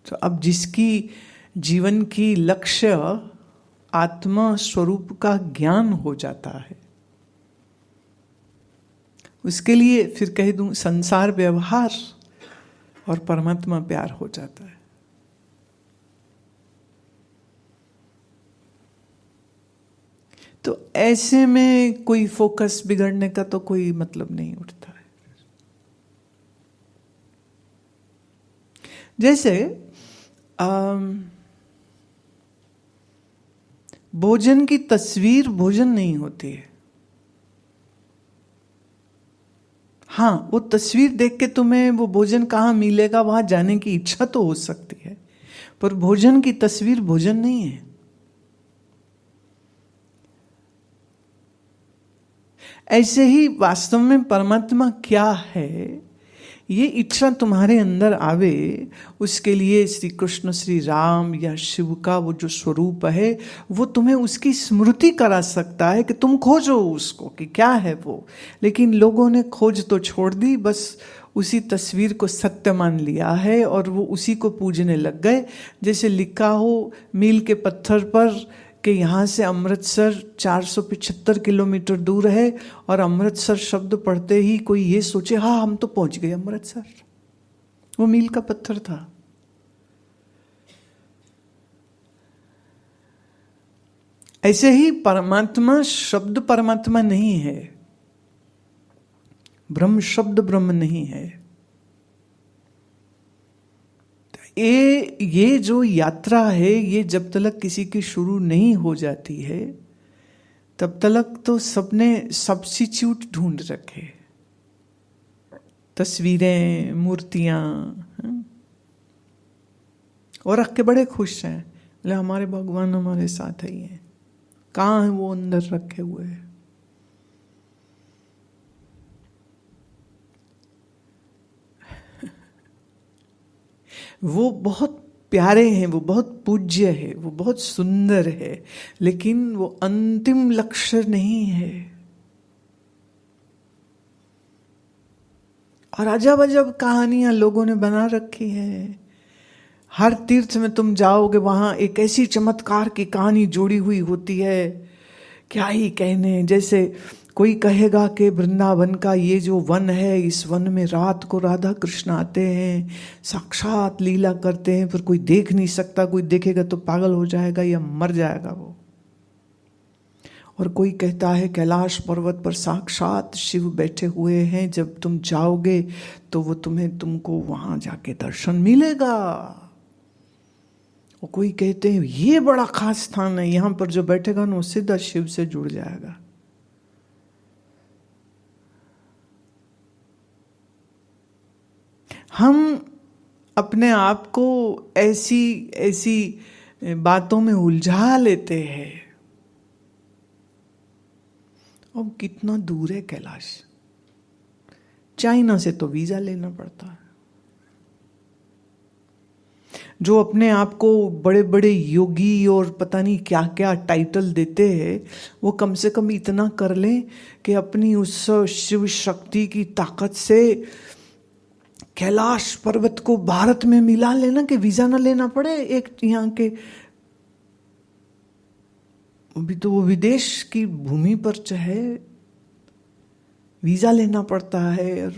तो अब जिसकी जीवन की लक्ष्य आत्मा स्वरूप का ज्ञान हो जाता है, उसके लिए फिर कह दूं संसार व्यवहार और परमात्मा प्यार हो जाता है। तो ऐसे में कोई फोकस बिगड़ने का तो कोई मतलब नहीं उठता है। जैसे भोजन की तस्वीर भोजन नहीं होती है। हाँ, वो तस्वीर देख के तुम्हें वो भोजन कहाँ मिलेगा वहां जाने की इच्छा तो हो सकती है, पर भोजन की तस्वीर भोजन नहीं है। ऐसे ही वास्तव में परमात्मा क्या है, ये इच्छा तुम्हारे अंदर आवे, उसके लिए श्री कृष्ण, श्री राम या शिव का वो जो स्वरूप है वो तुम्हें उसकी स्मृति करा सकता है कि तुम खोजो उसको कि क्या है वो। लेकिन लोगों ने खोज तो छोड़ दी, बस उसी तस्वीर को सत्य मान लिया है और वो उसी को पूजने लग गए। जैसे लिखा हो मील के पत्थर पर कि यहाँ से अमृतसर 475 किलोमीटर दूर है, और अमृतसर शब्द पढ़ते ही कोई ये सोचे हाँ हम तो पहुंच गए अमृतसर। वो मील का पत्थर था। ऐसे ही परमात्मा शब्द परमात्मा नहीं है, ब्रह्म शब्द ब्रह्म नहीं है। ये जो यात्रा है, ये जब तक किसी की शुरू नहीं हो जाती है तब तक तो सबने सब्स्टिट्यूट ढूंढ रखे, तस्वीरें, मूर्तियां, और रख के बड़े खुश हैं, बोले हमारे भगवान हमारे साथ ही हैं। कहाँ है वो अंदर रखे हुए हैं? वो बहुत प्यारे हैं, वो बहुत पूज्य है, वो बहुत सुंदर है, लेकिन वो अंतिम लक्ष्य नहीं है। और अजब अजब कहानियां लोगों ने बना रखी है। हर तीर्थ में तुम जाओगे वहां एक ऐसी चमत्कार की कहानी जोड़ी हुई होती है, क्या ही कहने। जैसे कोई कहेगा कि वृंदावन का ये जो वन है, इस वन में रात को राधा कृष्ण आते हैं, साक्षात लीला करते हैं, फिर कोई देख नहीं सकता, कोई देखेगा तो पागल हो जाएगा या मर जाएगा वो। और कोई कहता है कैलाश पर्वत पर साक्षात शिव बैठे हुए हैं, जब तुम जाओगे तो वो तुमको वहां जाके दर्शन मिलेगा। और कोई कहते हैं ये बड़ा खास स्थान है, यहां पर जो बैठेगा ना वो सीधा शिव से जुड़ जाएगा। हम अपने आप को ऐसी ऐसी बातों में उलझा लेते हैं। अब कितना दूर है कैलाश? चाइना से तो वीजा लेना पड़ता है। जो अपने आप को बड़े बड़े योगी और पता नहीं क्या क्या टाइटल देते हैं, वो कम से कम इतना कर लें कि अपनी उस शिव शक्ति की ताकत से कैलाश पर्वत को भारत में मिला लेना कि वीजा ना लेना पड़े। एक यहाँ के अभी तो वो विदेश की भूमि पर चाहे वीजा लेना पड़ता है, और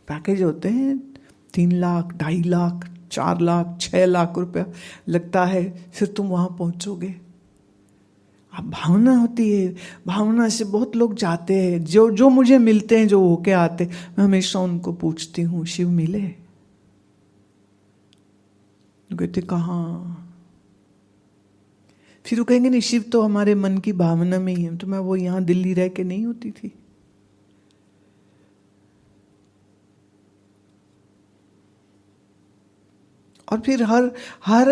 पैकेज होते हैं 3 लाख, 2.5 लाख, 4 लाख, 6 लाख रुपया लगता है, फिर तुम वहां पहुंचोगे। अब भावना होती है, भावना से बहुत लोग जाते हैं। जो मुझे मिलते हैं, जो होके आते, मैं हमेशा उनको पूछती हूँ शिव मिले? कहते कहाँ? फिर वो कहेंगे नहीं, शिव तो हमारे मन की भावना में ही है। तो मैं वो यहाँ दिल्ली रह के नहीं होती थी? और फिर हर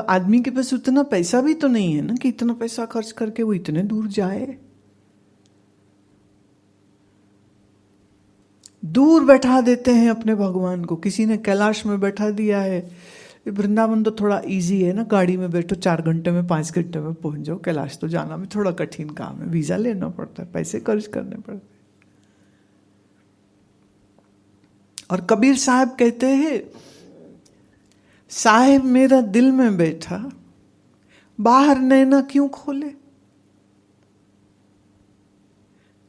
आदमी के पास उतना पैसा भी तो नहीं है ना कि इतना पैसा खर्च करके वो इतने दूर जाए। दूर बैठा देते हैं अपने भगवान को। किसी ने कैलाश में बैठा दिया है। वृंदावन तो थोड़ा इजी है ना, गाड़ी में बैठो 4 घंटे में 5 घंटे में पहुंच जाओ। कैलाश तो जाना में थोड़ा कठिन काम है, वीजा लेना पड़ता है, पैसे खर्च करने पड़ते हैं। और कबीर साहब कहते हैं साहेब मेरा दिल में बैठा, बाहर नैना क्यों खोले।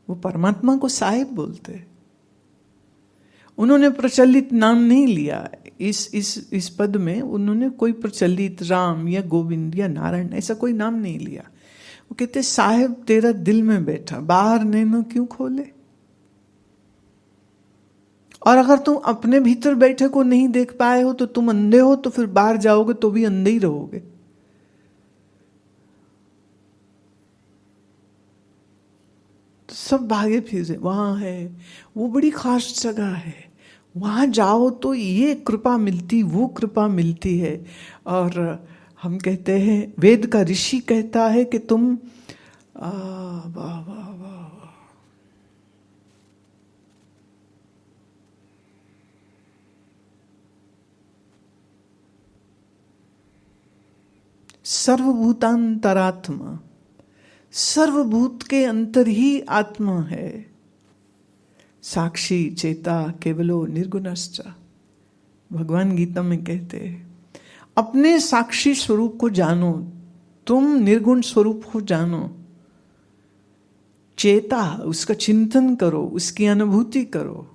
वो परमात्मा को साहेब बोलते हैं। उन्होंने प्रचलित नाम नहीं लिया। इस पद में उन्होंने कोई प्रचलित राम या गोविंद या नारायण ऐसा कोई नाम नहीं लिया। वो कहते साहेब तेरा दिल में बैठा, बाहर नैना क्यों खोले। और अगर तुम अपने भीतर बैठे को नहीं देख पाए हो तो तुम अंधे हो, तो फिर बाहर जाओगे तो भी अंधे ही रहोगे। तो सब भागे फिरे वहां है, वो बड़ी खास जगह है, वहां जाओ तो ये कृपा मिलती, वो कृपा मिलती है। और हम कहते हैं, वेद का ऋषि कहता है कि तुम वाह वाह वाह वाह, सर्वभूतांतरात्मा, सर्वभूत के अंतर ही आत्मा है। साक्षी चेता केवलो निर्गुणश्च, भगवान गीता में कहते हैं अपने साक्षी स्वरूप को जानो, तुम निर्गुण स्वरूप को जानो। चेता, उसका चिंतन करो, उसकी अनुभूति करो।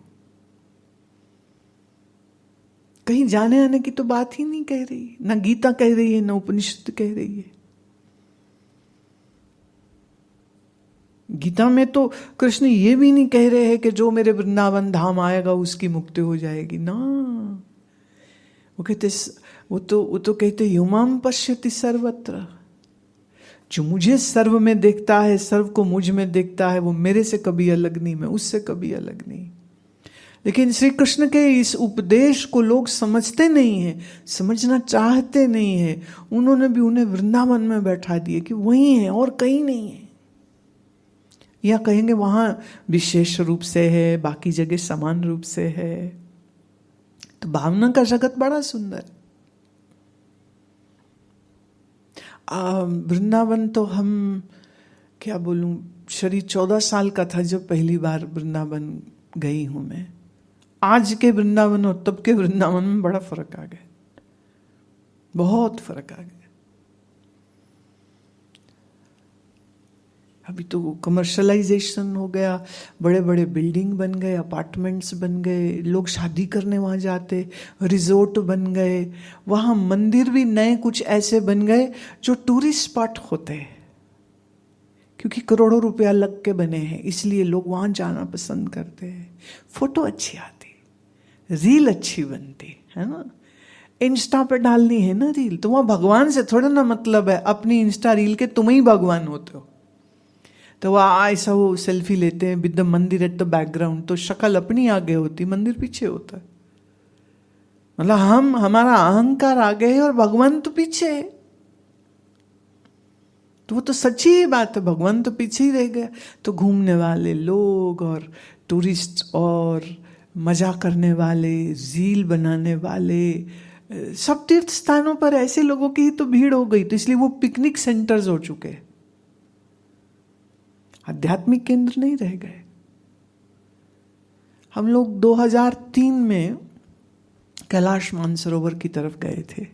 कहीं जाने आने की तो बात ही नहीं कह रही, ना गीता कह रही है, ना उपनिषद कह रही है। गीता में तो कृष्ण ये भी नहीं कह रहे हैं कि जो मेरे वृंदावन धाम आएगा उसकी मुक्ति हो जाएगी ना। वो कहते, वो तो कहते युमाम पश्यति सर्वत्र, जो मुझे सर्व में देखता है, सर्व को मुझ में देखता है, वो मेरे से कभी अलग नहीं, मैं उससे कभी अलग नहीं। लेकिन श्री कृष्ण के इस उपदेश को लोग समझते नहीं है, समझना चाहते नहीं है। उन्होंने भी उन्हें वृंदावन में बैठा दिए कि वही है और कहीं नहीं है, या कहेंगे वहां विशेष रूप से है, बाकी जगह समान रूप से है। तो भावना का जगत बड़ा सुंदर। वृंदावन तो हम क्या बोलूं, शरीर 14 साल का था जब पहली बार वृंदावन गई हूं मैं। आज के वृंदावन और तब के वृंदावन में बड़ा फर्क आ गया, बहुत फर्क आ गया। अभी तो कमर्शलाइजेशन हो गया, बड़े बड़े बिल्डिंग बन गए, अपार्टमेंट्स बन गए, लोग शादी करने वहाँ जाते, रिजोर्ट बन गए, वहाँ मंदिर भी नए कुछ ऐसे बन गए जो टूरिस्ट स्पॉट होते हैं, क्योंकि करोड़ों रुपया लग के बने हैं, इसलिए लोग वहाँ जाना पसंद करते हैं। फोटो अच्छी आती, रील अच्छी बनती है ना, इंस्टा पे डालनी है ना रील, तो वहाँ भगवान से थोड़ा ना मतलब है, अपनी इंस्टा रील के तुम ही भगवान होते हो। तो वह ऐसा वो सेल्फी लेते हैं विद द मंदिर एट द बैकग्राउंड, तो शक्ल अपनी आगे होती, मंदिर पीछे होता है। मतलब हमारा अहंकार आगे है और भगवान तो पीछे है। तो वो तो सच्ची ही बात है, भगवान तो पीछे ही रह गया। तो घूमने वाले लोग और टूरिस्ट और मजा करने वाले, रील बनाने वाले, सब तीर्थ स्थानों पर ऐसे लोगों की ही तो भीड़ हो गई, तो इसलिए वो पिकनिक सेंटर्स हो चुके हैं, आध्यात्मिक केंद्र नहीं रह गए। हम लोग 2003 में कैलाश मानसरोवर की तरफ गए थे,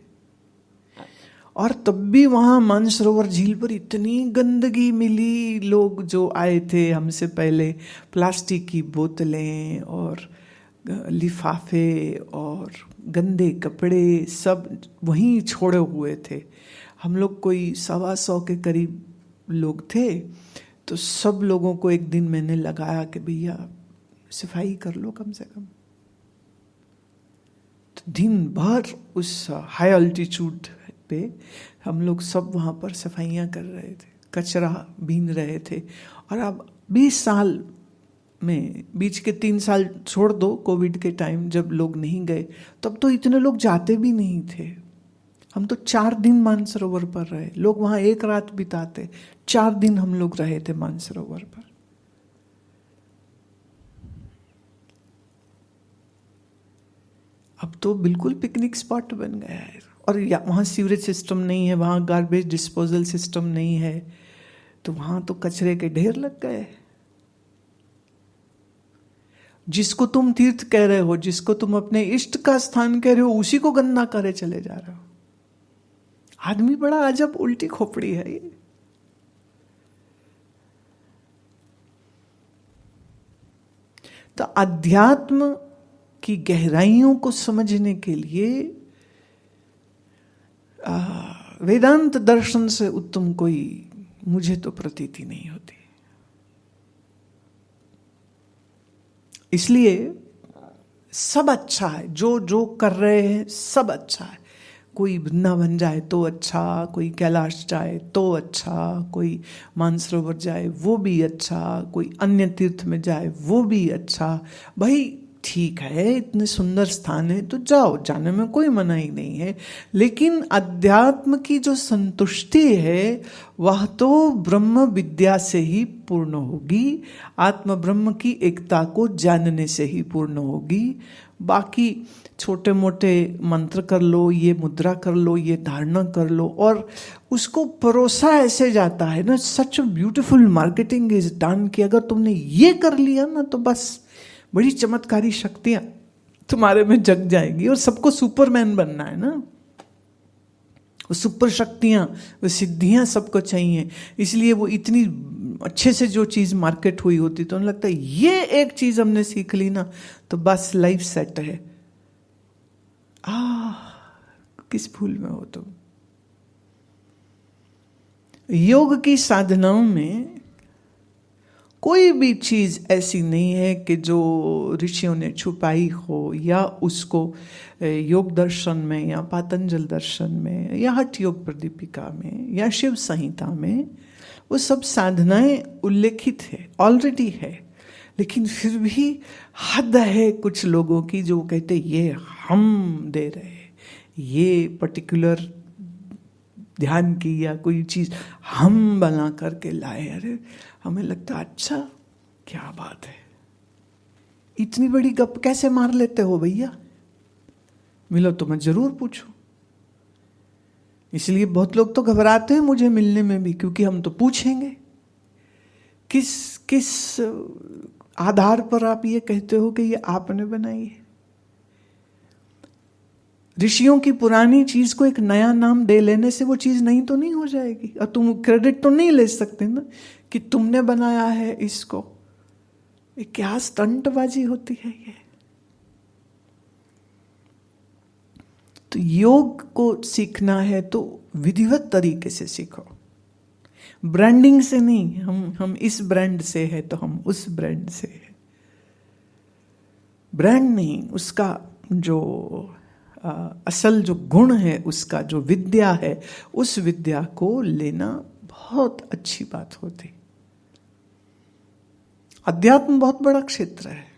और तब भी वहां मानसरोवर झील पर इतनी गंदगी मिली। लोग जो आए थे हमसे पहले, प्लास्टिक की बोतलें और लिफाफे और गंदे कपड़े सब वहीं छोड़े हुए थे। हम लोग कोई 125 के करीब लोग थे, तो सब लोगों को एक दिन मैंने लगाया कि भैया सफाई कर लो कम से कम। तो दिन भर उस हाई अल्टीट्यूड पे हम लोग सब वहाँ पर सफाइयाँ कर रहे थे, कचरा बीन रहे थे। और अब 20 साल में, बीच के 3 साल छोड़ दो, कोविड के टाइम जब लोग नहीं गए, तब तो इतने लोग जाते भी नहीं थे। हम तो 4 दिन मानसरोवर पर रहे, लोग वहाँ 1 रात बिताते, 4 दिन हम लोग रहे थे मानसरोवर पर। अब तो बिल्कुल पिकनिक स्पॉट बन गया है, और वहाँ सीवरेज सिस्टम नहीं है, वहाँ गार्बेज डिस्पोजल सिस्टम नहीं है, तो वहाँ तो कचरे के ढेर लग गए। जिसको तुम तीर्थ कह रहे हो, जिसको तुम अपने इष्ट का स्थान कह रहे हो, उसी को गंदा करे चले जा रहे हो। आदमी बड़ा अजब उल्टी खोपड़ी है ये। तो अध्यात्म की गहराइयों को समझने के लिए वेदांत दर्शन से उत्तम कोई मुझे तो प्रतीति नहीं होती। इसलिए सब अच्छा है, जो जो कर रहे हैं सब अच्छा है। कोई वृंदावन जाए तो अच्छा, कोई कैलाश जाए तो अच्छा, कोई मानसरोवर जाए वो भी अच्छा, कोई अन्य तीर्थ में जाए वो भी अच्छा। भाई ठीक है, इतने सुंदर स्थान है तो जाओ, जाने में कोई मनाही नहीं है। लेकिन अध्यात्म की जो संतुष्टि है वह तो ब्रह्म विद्या से ही पूर्ण होगी, आत्म ब्रह्म की एकता को जानने से ही पूर्ण होगी। बाकी छोटे मोटे मंत्र कर लो, ये मुद्रा कर लो, ये धारणा कर लो, और उसको परोसा ऐसे जाता है ना, such beautiful marketing is done कि अगर तुमने ये कर लिया ना तो बस बड़ी चमत्कारी शक्तियां तुम्हारे में जग जाएगी। और सबको सुपरमैन बनना है ना, वो सुपर शक्तियां, वो सिद्धियां सबको चाहिए। इसलिए वो इतनी अच्छे से जो चीज मार्केट हुई होती तो उन्हें लगता है ये एक चीज हमने सीख ली ना तो बस लाइफ सेट है। किस भूल में हो तुम। योग की साधनाओं में कोई भी चीज ऐसी नहीं है कि जो ऋषियों ने छुपाई हो, या उसको योग दर्शन में या पातंजल दर्शन में या हठ योग प्रदीपिका में या शिव संहिता में वो सब साधनाएं उल्लेखित है, ऑलरेडी है। लेकिन फिर भी हद है कुछ लोगों की जो कहते ये हम दे रहे हैं, ये पर्टिकुलर ध्यान की या कोई चीज हम बना करके लाए। अरे हमें लगता अच्छा क्या बात है, इतनी बड़ी गप कैसे मार लेते हो भैया, मिलो तो मैं जरूर पूछूं। इसलिए बहुत लोग तो घबराते हैं मुझे मिलने में भी, क्योंकि हम तो पूछेंगे किस किस आधार पर आप ये कहते हो कि ये आपने बनाई है। ऋषियों की पुरानी चीज को एक नया नाम दे लेने से वो चीज नहीं तो नहीं हो जाएगी, और तुम क्रेडिट तो नहीं ले सकते ना कि तुमने बनाया है इसको। ये क्या स्टंटबाजी होती है ये। तो योग को सीखना है तो विधिवत तरीके से सीखो, ब्रांडिंग से नहीं। हम इस ब्रांड से है तो हम उस ब्रांड से है, ब्रांड नहीं, उसका जो असल जो गुण है, उसका जो विद्या है, उस विद्या को लेना बहुत अच्छी बात होती। अध्यात्म बहुत बड़ा क्षेत्र है।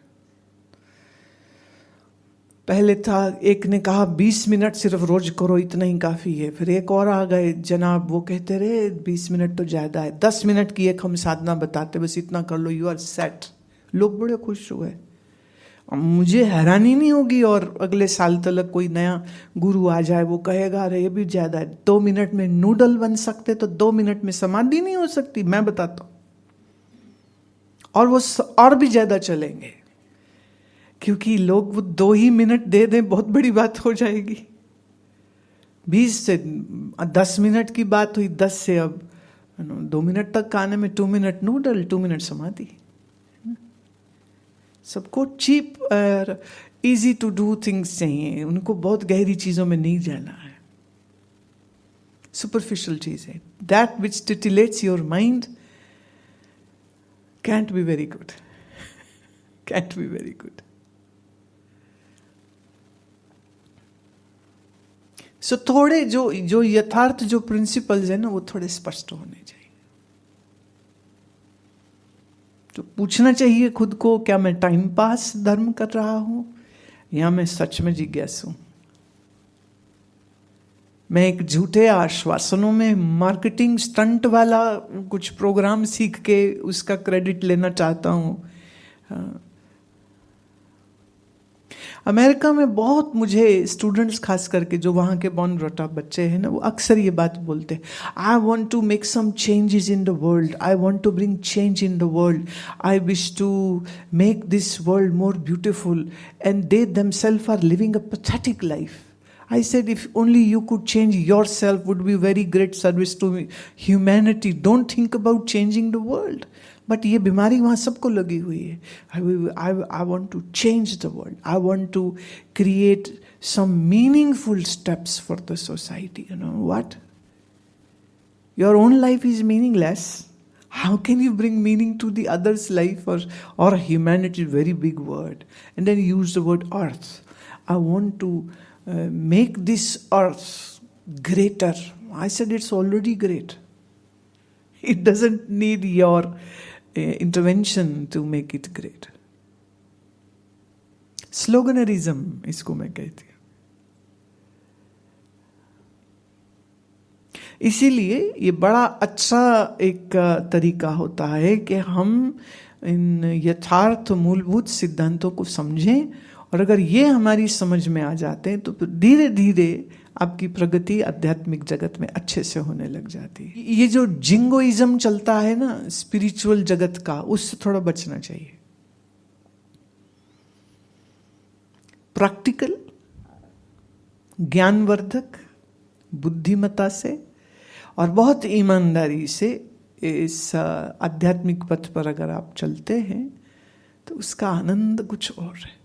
पहले था, एक ने कहा 20 मिनट सिर्फ रोज करो, इतना ही काफी है। फिर एक और आ गए जनाब, वो कहते रहे 20 मिनट तो ज्यादा है, 10 मिनट की एक हम साधना बताते, बस इतना कर लो, यू आर सेट। लोग बड़े खुश हुए। मुझे हैरानी नहीं होगी और अगले साल तक कोई नया गुरु आ जाए, वो कहेगा अरे ये भी ज्यादा है, 2 मिनट में नूडल बन सकते तो 2 मिनट में समाधि नहीं हो सकती, मैं बताता हूं। और वो और भी ज्यादा चलेंगे, क्योंकि लोग वो 2 ही मिनट दे दें, बहुत बड़ी बात हो जाएगी। 20 से 10 मिनट की बात हुई, 10 से अब 2 मिनट तक आने में 2 मिनट नूडल, 2 मिनट समाधि। सबको चीप और इजी टू डू थिंग्स चाहिए, उनको बहुत गहरी चीजों में नहीं जाना है, सुपरफिशियल चीजें। That which titillates your mind can't be very good, can't be very good. So थोड़े जो यथार्थ जो प्रिंसिपल्स है ना, वो थोड़े स्पष्ट होने चाहिए। तो पूछना चाहिए खुद को, क्या मैं टाइम पास धर्म कर रहा हूं या मैं सच में जिज्ञासु हूं? मैं एक झूठे आश्वासनों में मार्केटिंग स्टंट वाला कुछ प्रोग्राम सीख के उसका क्रेडिट लेना चाहता हूं? अमेरिका में बहुत मुझे स्टूडेंट्स खास करके जो वहाँ के बॉर्न ब्रॉट अप बच्चे हैं ना, वो अक्सर ये बात बोलते हैं, I want to make some changes in the world, I want to bring change in the world, I wish to make this world more beautiful, and they themselves are living a pathetic life. I said, if only you could change yourself, would be very great service to humanity. Don't think about changing the world. But ये बीमारी वहाँ सबको लगी हुई है. I want to change the world. I want to create some meaningful steps for the society. You know what? Your own life is meaningless. How can you bring meaning to the other's life or humanity? Very big word. And then use the word earth. I want to make this earth greater. I said it's already great. It doesn't need your intervention to make it great. Sloganerism इसको मैं कहती हूँ. इसीलिए ये बड़ा अच्छा एक तरीका होता है कि हम इन यथार्थ मूलभूत सिद्धांतों को समझें, और अगर ये हमारी समझ में आ जाते हैं तो फिर धीरे धीरे आपकी प्रगति आध्यात्मिक जगत में अच्छे से होने लग जाती है. ये जो जिंगोइज्म चलता है ना स्पिरिचुअल जगत का, उससे थोड़ा बचना चाहिए. प्रैक्टिकल, ज्ञानवर्धक, बुद्धिमत्ता से और बहुत ईमानदारी से इस आध्यात्मिक पथ पर अगर आप चलते हैं तो उसका आनंद कुछ और है.